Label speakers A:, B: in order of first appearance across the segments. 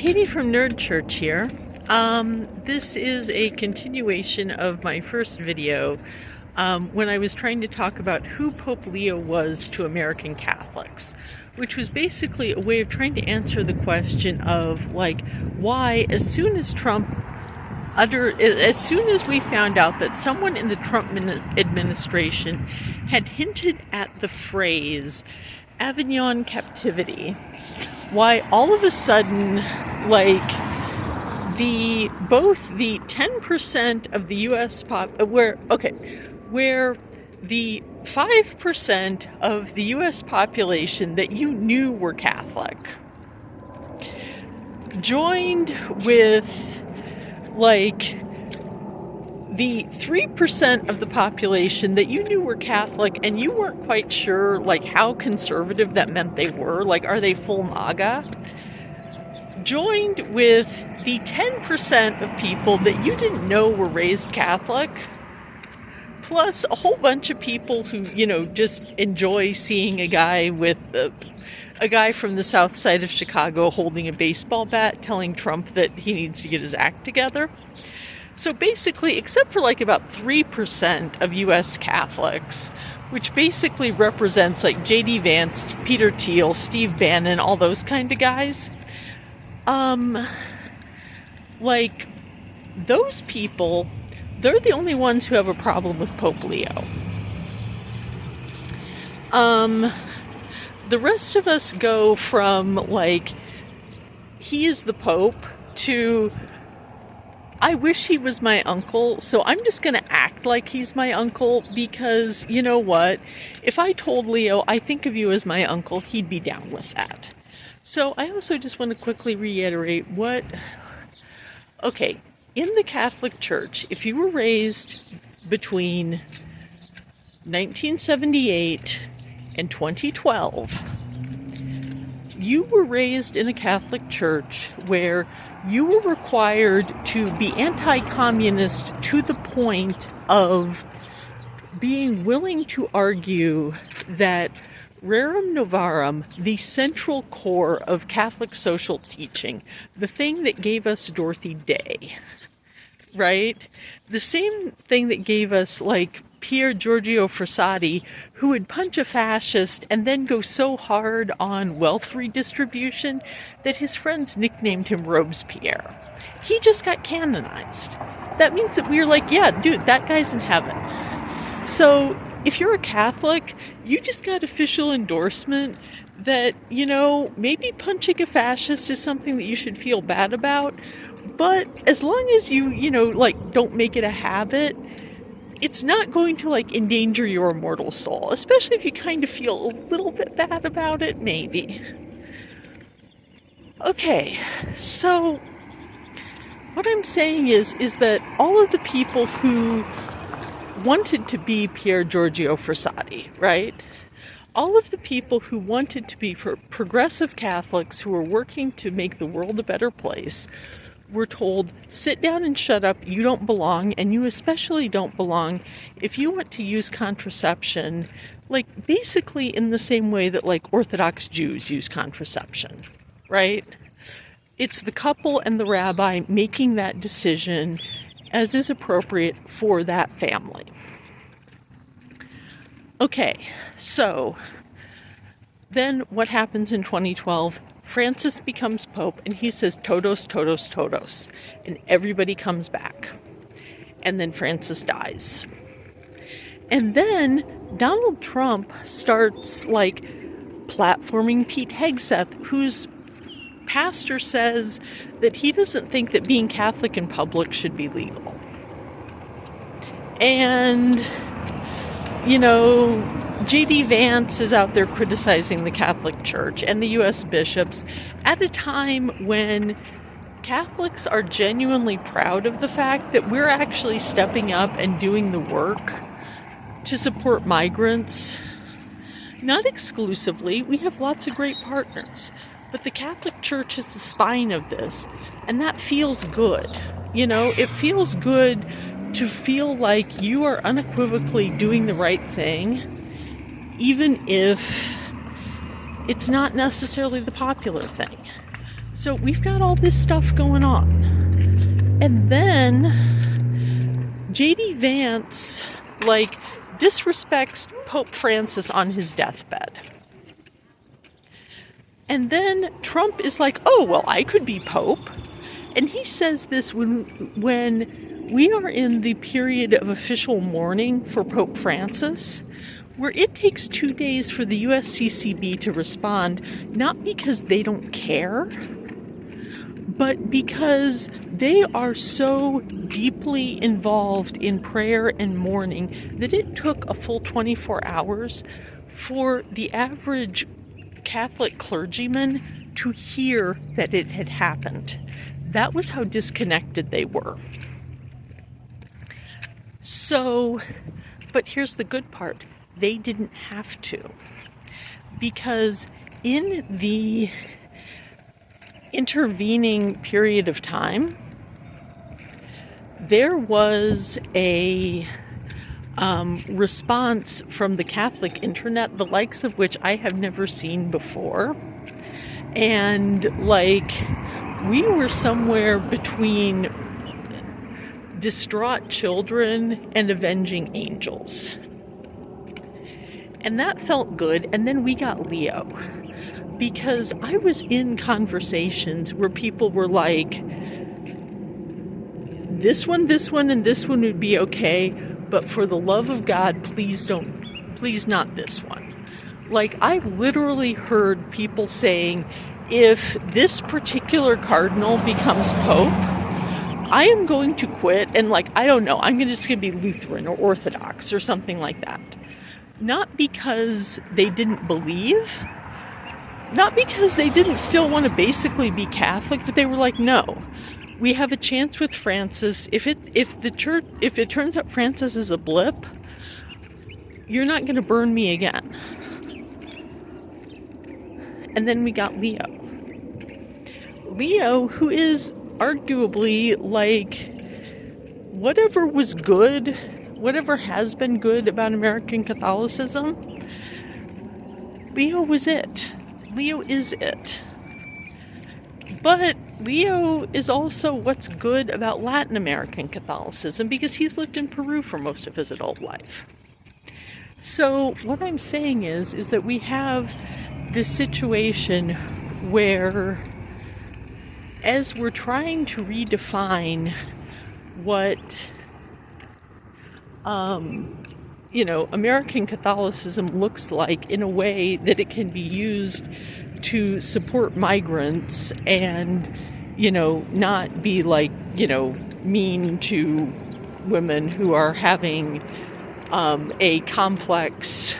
A: Katie from Nerd Church here. This is a continuation of my first video when I was trying to talk about who Pope Leo was to American Catholics, which was basically a way of trying to answer the question of why as soon as we found out that someone in the Trump administration had hinted at the phrase Avignon captivity, why all of a sudden, both the 10% of the U.S. where the 5% of the U.S. population that you knew were Catholic joined with the 3% of the population that you knew were Catholic and you weren't quite sure how conservative that meant they were, are they full MAGA, joined with the 10% of people that you didn't know were raised Catholic, plus a whole bunch of people who, just enjoy seeing a guy from the south side of Chicago holding a baseball bat telling Trump that he needs to get his act together. So basically, except for about 3% of U.S. Catholics, which basically represents J.D. Vance, Peter Thiel, Steve Bannon, all those kind of guys, those people, they're the only ones who have a problem with Pope Leo. The rest of us go from he is the Pope to I wish he was my uncle, so I'm just going to act like he's my uncle because, you know what, if I told Leo I think of you as my uncle, he'd be down with that. So I also just want to quickly reiterate in the Catholic Church, if you were raised between 1978 and 2012, you were raised in a Catholic Church where you were required to be anti-communist to the point of being willing to argue that Rerum Novarum, the central core of Catholic social teaching, the thing that gave us Dorothy Day, right? The same thing that gave us Pier Giorgio Frassati, who would punch a fascist and then go so hard on wealth redistribution that his friends nicknamed him Robespierre. He just got canonized. That means that we're yeah, dude, that guy's in heaven. So if you're a Catholic, you just got official endorsement that, maybe punching a fascist is something that you should feel bad about, but as long as you, don't make it a habit, it's not going to endanger your immortal soul, especially if you kind of feel a little bit bad about it, maybe. Okay, so what I'm saying is that all of the people who wanted to be Pier Giorgio Frassati, right? All of the people who wanted to be progressive Catholics who were working to make the world a better place were told, sit down and shut up, you don't belong, and you especially don't belong if you want to use contraception, basically in the same way that Orthodox Jews use contraception, right? It's the couple and the rabbi making that decision as is appropriate for that family. Okay, so then what happens in 2012? Francis becomes Pope, and he says, todos, todos, todos, and everybody comes back. And then Francis dies. And then Donald Trump starts, platforming Pete Hegseth, whose pastor says that he doesn't think that being Catholic in public should be legal. And, J.D. Vance is out there criticizing the Catholic Church and the U.S. bishops at a time when Catholics are genuinely proud of the fact that we're actually stepping up and doing the work to support migrants. Not exclusively, we have lots of great partners, but the Catholic Church is the spine of this, and that feels good. It feels good to feel like you are unequivocally doing the right thing, even if it's not necessarily the popular thing. So we've got all this stuff going on. And then J.D. Vance, disrespects Pope Francis on his deathbed. And then Trump is like, oh, well, I could be Pope. And he says this when we are in the period of official mourning for Pope Francis, where it takes 2 days for the USCCB to respond, not because they don't care, but because they are so deeply involved in prayer and mourning that it took a full 24 hours for the average Catholic clergyman to hear that it had happened. That was how disconnected they were. So, but here's the good part. They didn't have to. Because in the intervening period of time, there was a response from the Catholic internet, the likes of which I have never seen before. And we were somewhere between distraught children and avenging angels. And that felt good. And then we got Leo. Because I was in conversations where people were like, this one, and this one would be okay, but for the love of God, please not this one. I literally heard people saying, if this particular cardinal becomes Pope, I am going to quit, and I don't know, I'm just going to be Lutheran or Orthodox or something like that. Not because they didn't believe, not because they didn't still want to basically be Catholic, but they were like, no, we have a chance with Francis. If it turns out Francis is a blip, you're not going to burn me again. And then we got Leo. Leo, who is arguably whatever was good, whatever has been good about American Catholicism, Leo was it. Leo is it. But Leo is also what's good about Latin American Catholicism, because he's lived in Peru for most of his adult life. So what I'm saying is that we have this situation where, as we're trying to redefine what American Catholicism looks like in a way that it can be used to support migrants and, not be mean to women who are having a complex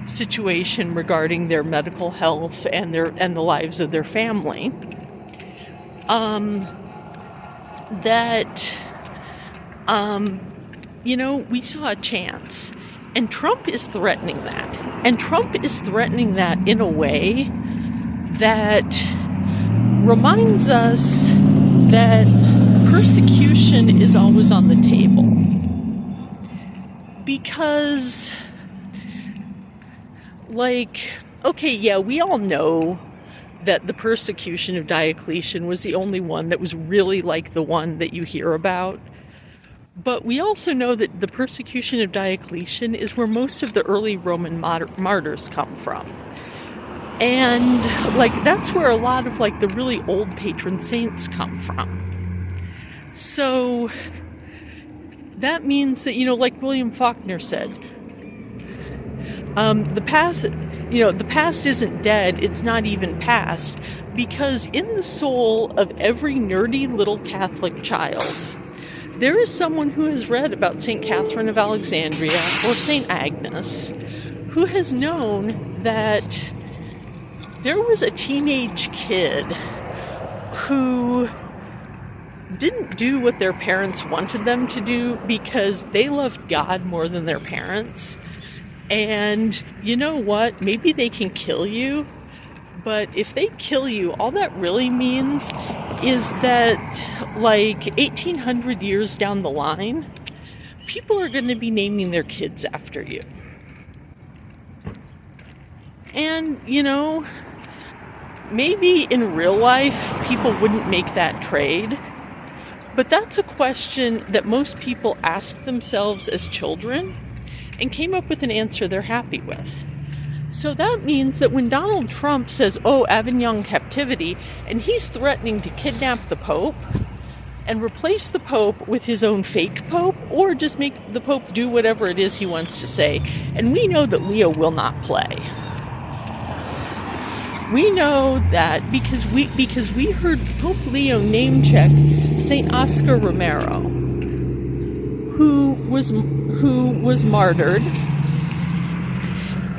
A: situation regarding their medical health and the lives of their family. We saw a chance. And Trump is threatening that. And Trump is threatening that in a way that reminds us that persecution is always on the table. Because, we all know that the persecution of Diocletian was the only one that was really like the one that you hear about. But we also know that the persecution of Diocletian is where most of the early Roman martyrs come from. And, that's where a lot of, the really old patron saints come from. So, that means that, like William Faulkner said, the past isn't dead, it's not even past, because in the soul of every nerdy little Catholic child, there is someone who has read about St. Catherine of Alexandria or St. Agnes, who has known that there was a teenage kid who didn't do what their parents wanted them to do because they loved God more than their parents. And you know what? Maybe they can kill you, but if they kill you, all that really means is that 1,800 years down the line, people are going to be naming their kids after you. And, maybe in real life people wouldn't make that trade, but that's a question that most people ask themselves as children and came up with an answer they're happy with. So that means that when Donald Trump says, oh, Avignon captivity, and he's threatening to kidnap the Pope and replace the Pope with his own fake Pope, or just make the Pope do whatever it is he wants to say, and we know that Leo will not play. We know that because we heard Pope Leo name check Saint Oscar Romero, who was martyred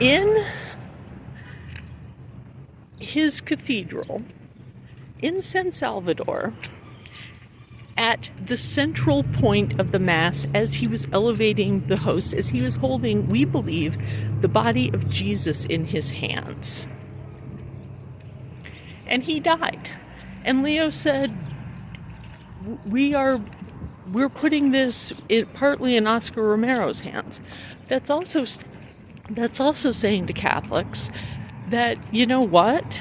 A: in his cathedral in San Salvador at the central point of the Mass, as he was elevating the host, as he was holding, we believe, the body of Jesus in his hands. And he died. And Leo said, we're putting this partly in Oscar Romero's hands. That's also saying to Catholics that, you know what?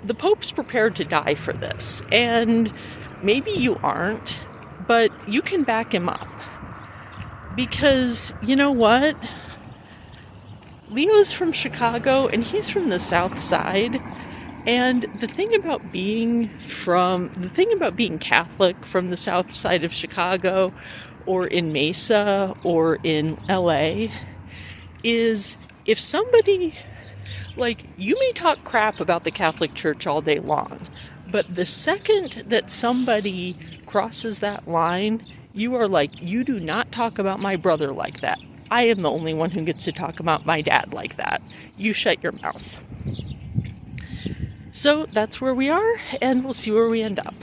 A: The Pope's prepared to die for this. And maybe you aren't, but you can back him up. Because, you know what? Leo's from Chicago and he's from the South Side. And the thing about being Catholic from the South Side of Chicago or in Mesa or in LA is if somebody, like, you may talk crap about the Catholic Church all day long, but the second that somebody crosses that line, you are like, you do not talk about my brother like that. I am the only one who gets to talk about my dad like that. You shut your mouth. So that's where we are, and we'll see where we end up.